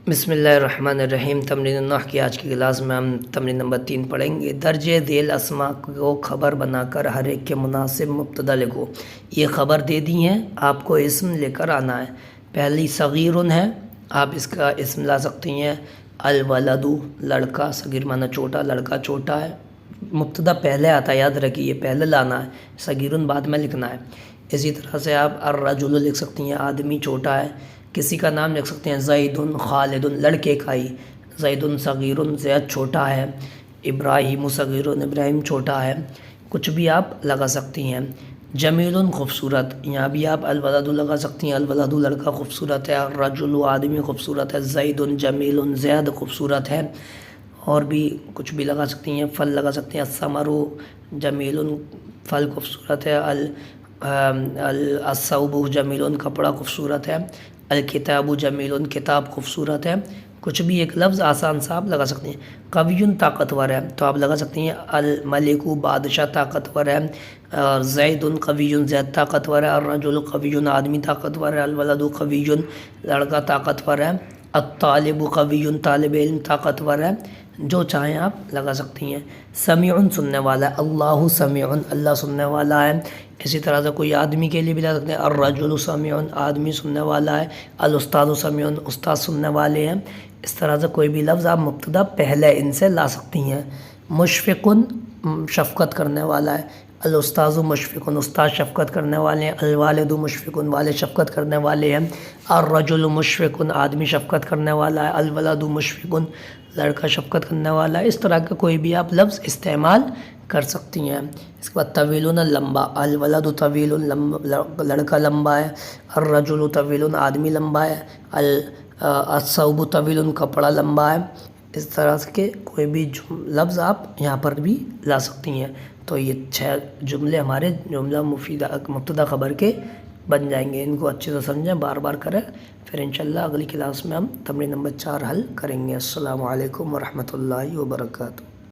بسم اللہ الرحمن الرحیم۔ تمرین النحو کی آج کی کلاس میں ہم تمرین نمبر 3 پڑھیں گے۔ درجہ ذیل اسما کو خبر بنا کر ہر ایک کے مناسب مبتدا لکھو۔ یہ خبر دے دی ہیں، آپ کو اسم لے کر آنا ہے۔ پہلی صغیرن ہے، آپ اس کا اسم لا سکتی ہیں الولد، لڑکا، صغیر معنی چھوٹا، لڑکا چھوٹا ہے۔ مبتدا پہلے آتا ہے، یاد رکھیے پہلے لانا ہے، صغیرن بعد میں لکھنا ہے۔ اسی طرح سے آپ الرجل لکھ سکتی ہیں، آدمی چھوٹا ہے۔ کسی کا نام لکھ سکتے ہیں زید، خالد، لڑکے کا ہی، زید صغیر، زید چھوٹا ہے، ابراہیم صغیر، ابراہیم چھوٹا ہے، کچھ بھی آپ لگا سکتی ہیں۔ جمیل خوبصورت، یہاں بھی آپ الولد لگا سکتی ہیں، الولد لڑکا خوبصورت ہے، الرجل آدمی خوبصورت ہے، زید جمیل زید خوبصورت ہے، اور بھی کچھ بھی لگا سکتی ہیں، پھل لگا سکتی ہیں، الثمر جمیل پھل خوبصورت ہے، الثوب جمیل کپڑا خوبصورت ہے، الکتاب جمیل کتاب خوبصورت ہے۔ کچھ بھی ایک لفظ آسان سا آپ لگا سکتے ہیں۔ قوی طاقتور ہے تو آپ لگا سکتی ہیں الملک بادشاہ طاقتور ہے، زید قوی زید طاقتور ہے، الرجل قوی آدمی طاقتور ہے، الولد قوی لڑکا طاقتور ہے، الطالب قوی طالب علم طاقتور ہے، جو چاہیں آپ لگا سکتی ہیں۔ سمیع سننے والا ہے، اللہ سمیع اللہ سننے والا ہے۔ اسی طرح سے کوئی آدمی کے لیے بھی لگا سکتے ہیں الرجل سمیع آدمی سننے والا ہے، الاستاذ سمیع استاد سننے والے ہیں۔ اس طرح سے کوئی بھی لفظ آپ مبتدا پہلے ان سے لا سکتی ہیں۔ مشفق شفقت کرنے والا ہے، الاستاذ مشفق استاد شفقت کرنے والے ہیں، الوالد مشفق والد شفقت کرنے والے ہیں، الرجل مشفق آدمی شفقت کرنے والا ہے، الولد مشفق لڑکا شفقت کرنے والا ہے۔ اس طرح کا کوئی بھی آپ لفظ استعمال کر سکتی ہیں۔ اس کے بعد طویل لمبا، الولد طویل لڑکا لمبا ہے، الرجل طویل آدمی لمبا ہے، الثوب طویل کپڑا لمبا ہے۔ اس طرح کے کوئی بھی لفظ آپ یہاں پر بھی لا سکتی ہیں۔ تو یہ 6 جملے ہمارے جملہ مفیدہ مبتدا خبر کے بن جائیں گے۔ ان کو اچھے سے سمجھیں، بار بار کریں، پھر انشاءاللہ اگلی کلاس میں ہم تمرین نمبر 4 حل کریں گے۔ السلام علیکم ورحمۃ اللہ وبرکاتہ۔